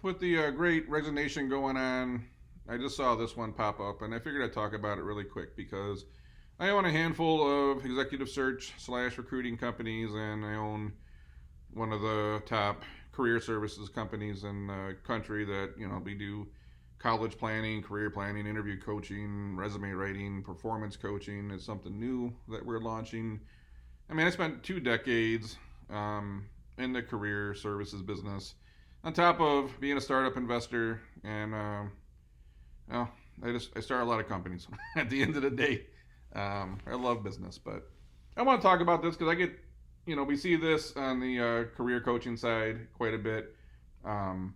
With the great resignation going on, I just saw this one pop up, and I figured I'd talk about it really quick because I own a handful of executive search slash recruiting companies, and I own one of the top career services companies in the country that we do college planning, career planning, interview coaching, resume writing, performance coaching is something new that we're launching. I mean, I spent 2 decades in the career services business, on top of being a startup investor, and well, I start a lot of companies. At the end of the day, I love business, but I want to talk about this because we see this on the career coaching side quite a bit. Um,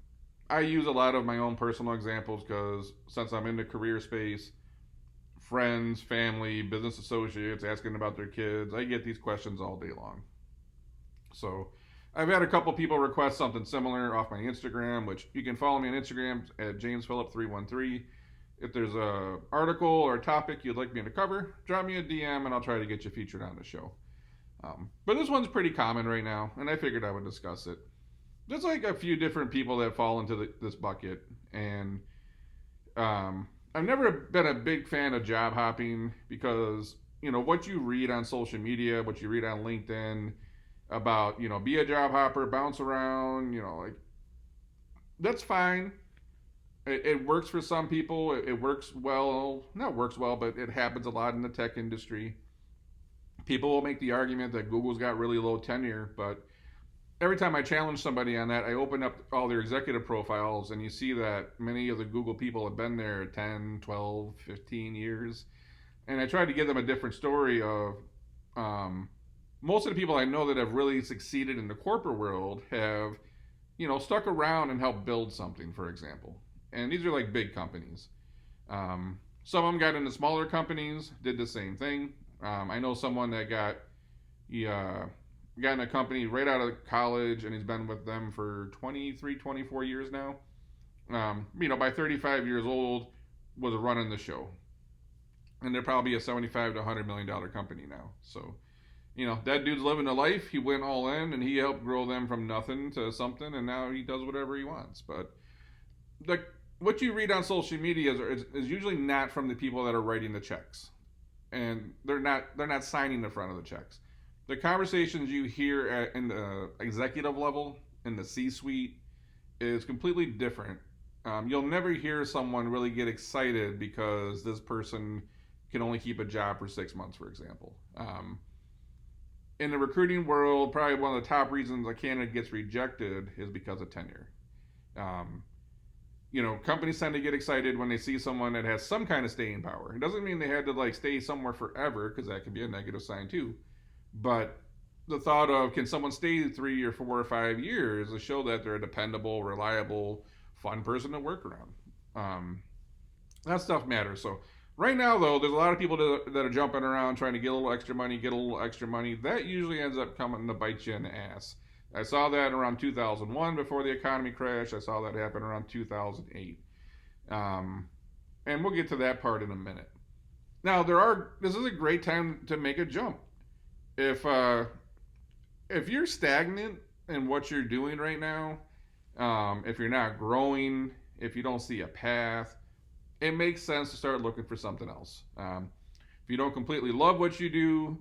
I use a lot of my own personal examples because since I'm in the career space, friends, family, business associates asking about their kids, I get these questions all day long. So I've had a couple people request something similar off my Instagram, which you can follow me on Instagram at JamesPhillip313. If there's a article or a topic you'd like me to cover, drop me a DM and I'll try to get you featured on the show. But this one's pretty common right now, and I figured I would discuss it. There's like a few different people that fall into this bucket, and I've never been a big fan of job hopping because what you read on social media, what you read on LinkedIn about be a job hopper, bounce around, like that's fine. It works for some people. It works well, not works well, but it happens a lot in the tech industry. People will make the argument that Google's got really low tenure, but every time I challenge somebody on that, I open up all their executive profiles and you see that many of the Google people have been there 10, 12, 15 years. And I try to give them a different story of most of the people I know that have really succeeded in the corporate world have, stuck around and helped build something, for example. And these are like big companies. Some of them got into smaller companies, did the same thing. I know someone that got in a company right out of college, and he's been with them for 23, 24 years now. By 35 years old, was running the show, and they're probably a 75 to $100 million company now. So, that dude's living a life. He went all in, and he helped grow them from nothing to something, and now he does whatever he wants. But the what you read on social media is usually not from the people that are writing the checks, and they're not signing the front of the checks. The conversations you hear in the executive level, in the C-suite, is completely different. You'll never hear someone really get excited because this person can only keep a job for 6 months, for example. In the recruiting world, probably one of the top reasons a candidate gets rejected is because of tenure. Um, Companies tend to get excited when they see someone that has some kind of staying power. It doesn't mean they had to like stay somewhere forever because that could be a negative sign too. But the thought of can someone stay 3 or 4 or 5 years to show that they're a dependable, reliable, fun person to work around. Um, that stuff matters. So right now, though, there's a lot of people that are jumping around trying to get a little extra money, get a little extra money. That usually ends up coming to bite you in the ass. I saw that around 2001 before the economy crashed. I saw that happen around 2008. Um, and we'll get to that part in a minute. Now, this is a great time to make a jump. If if you're stagnant in what you're doing right now, if you're not growing, if you don't see a path, it makes sense to start looking for something else. If you don't completely love what you do,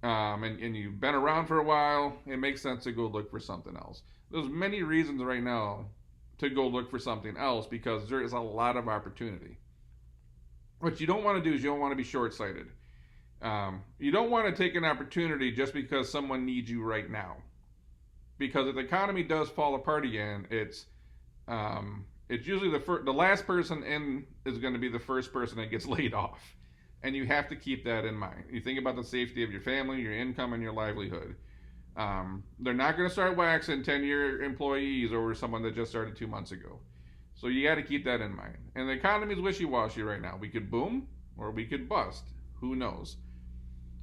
and you've been around for a while, it makes sense to go look for something else. There's many reasons right now to go look for something else because there is a lot of opportunity. What you don't want to do is you don't want to be short sighted. You don't want to take an opportunity just because someone needs you right now. Because if the economy does fall apart again, it's usually the last person in is going to be the first person that gets laid off, and you have to keep that in mind. You think about the safety of your family, your income, and your livelihood. They're not going to start waxing 10-year employees over someone that just started 2 months ago. So you got to keep that in mind. And the economy is wishy-washy right now. We could boom or we could bust. Who knows?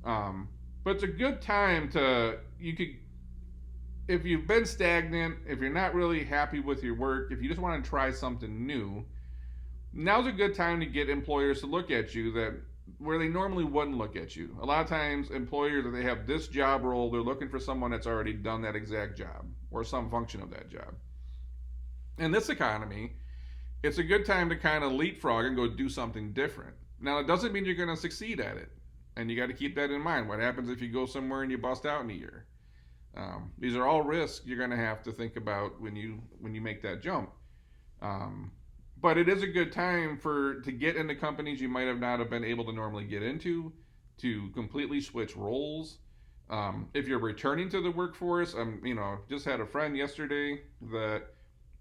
But it's a good time you could, if you've been stagnant, if you're not really happy with your work, if you just want to try something new, now's a good time to get employers to look at you that where they normally wouldn't look at you. A lot of times, employers, if they have this job role, they're looking for someone that's already done that exact job or some function of that job. In this economy, it's a good time to kind of leapfrog and go do something different. Now, it doesn't mean you're going to succeed at it. And you got to keep that in mind. What happens if you go somewhere and you bust out in a year? These are all risks you're going to have to think about when you make that jump. Um, but it is a good time for to get into companies you might have not have been able to normally get into, to completely switch roles. If you're returning to the workforce, just had a friend yesterday that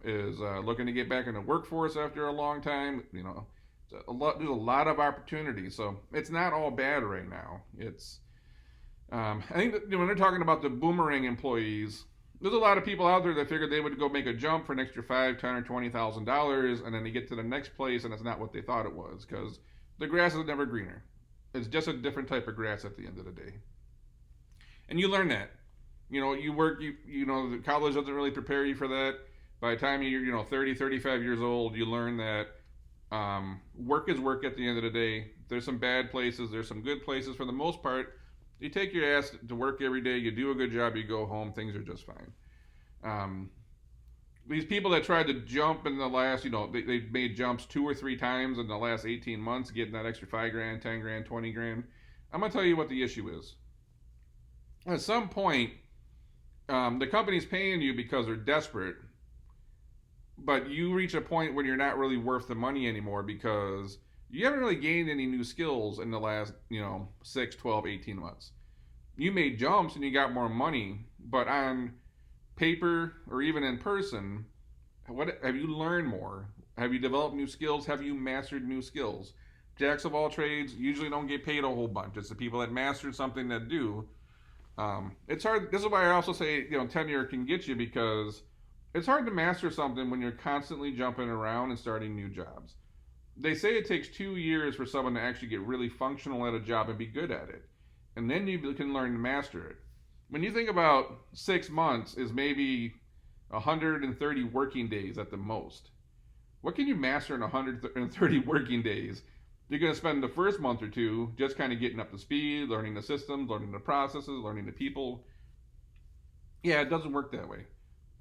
is looking to get back in the workforce after a long time. There's a lot of opportunities, so it's not all bad right now. I think that, when they're talking about the boomerang employees, there's a lot of people out there that figured they would go make a jump for an extra $5, $10, or $20,000, and then they get to the next place and it's not what they thought it was, because the grass is never greener. It's just a different type of grass at the end of the day, and you learn that. You work. The college doesn't really prepare you for that. By the time you're 30, 35 years old, you learn that work is work at the end of the day. There's some bad places. There's some good places. For the most part, you take your ass to work every day. You do a good job. You go home. Things are just fine. Um, these people that tried to jump in the last, they made jumps 2 or 3 times in the last 18 months, getting that extra 5 grand, 10 grand, 20 grand. I'm going to tell you what the issue is. At some point, the company's paying you because they're desperate, but you reach a point when you're not really worth the money anymore because you haven't really gained any new skills in the last 6, 12, 18 months. You made jumps and you got more money, but on paper or even in person, what have you learned more? Have you developed new skills? Have you mastered new skills? Jacks of all trades usually don't get paid a whole bunch. It's the people that mastered something that do. It's hard. This is why I also say tenure can get you, because it's hard to master something when you're constantly jumping around and starting new jobs. They say it takes 2 years for someone to actually get really functional at a job and be good at it, and then you can learn to master it. When you think about 6 months is maybe 130 working days at the most. What can you master in 130 working days? You're going to spend the first month or two just kind of getting up to speed, learning the systems, learning the processes, learning the people. Yeah, it doesn't work that way.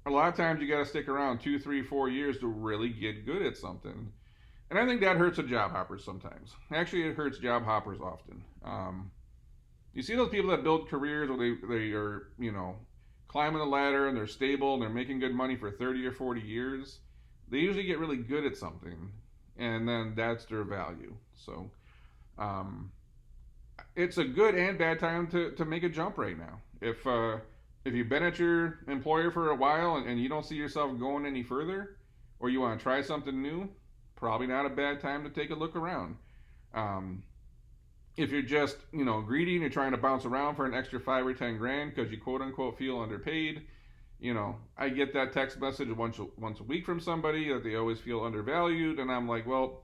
A lot of times you got to stick around 2, 3, 4 years to really get good at something. And I think that hurts a job hoppers sometimes. Actually, it hurts job hoppers often. You see those people that build careers where they are, climbing the ladder and they're stable and they're making good money for 30 or 40 years. They usually get really good at something, and then that's their value. So it's a good and bad time to make a jump right now. If you've been at your employer for a while and you don't see yourself going any further, or you want to try something new, probably not a bad time to take a look around. If you're just greedy and you're trying to bounce around for an extra 5 or 10 grand because you quote unquote feel underpaid, I get that text message once a week from somebody that they always feel undervalued, and I'm like, well,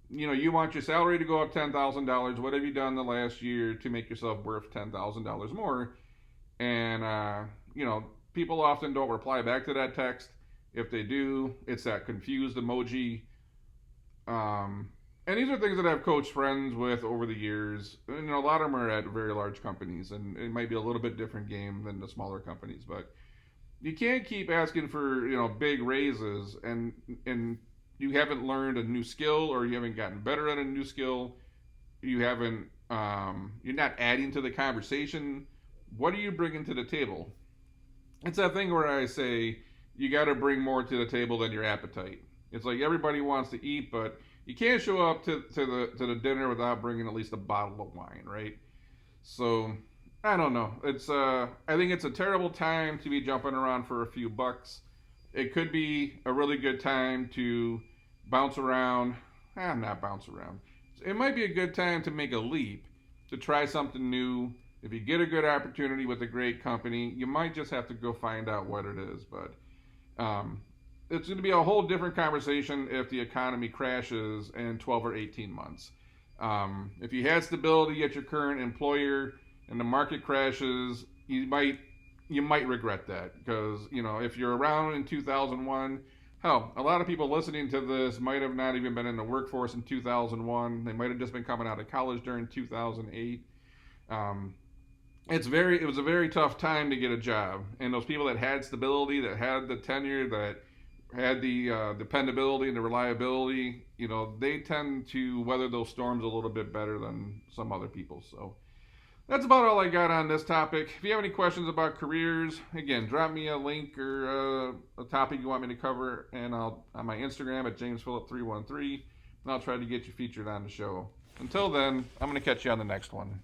you want your salary to go up $10,000. What have you done the last year to make yourself worth $10,000 more? And people often don't reply back to that text. If they do, it's that confused emoji. And these are things that I've coached friends with over the years. And a lot of them are at very large companies, and it might be a little bit different game than the smaller companies. But you can't keep asking for big raises, and you haven't learned a new skill, or you haven't gotten better at a new skill. You haven't. You're not adding to the conversation. What are you bringing to the table? It's that thing where I say you got to bring more to the table than your appetite. It's like everybody wants to eat, but you can't show up to the dinner without bringing at least a bottle of wine, right? So I don't know. I think it's a terrible time to be jumping around for a few bucks. It could be a really good time to bounce around. Not bounce around. It might be a good time to make a leap, to try something new. If you get a good opportunity with a great company, you might just have to go find out what it is. But it's going to be a whole different conversation if the economy crashes in 12 or 18 months. If you had stability at your current employer and the market crashes, you might regret that, because if you're around in 2001, hell, a lot of people listening to this might have not even been in the workforce in 2001. They might have just been coming out of college during 2008. It was a very tough time to get a job, and those people that had stability, that had the tenure, that had the dependability and the reliability, they tend to weather those storms a little bit better than some other people. So that's about all I got on this topic. If you have any questions about careers, again, drop me a link or a topic you want me to cover, and I'll on my Instagram at JamesPhillip313, and I'll try to get you featured on the show. Until then, I'm going to catch you on the next one.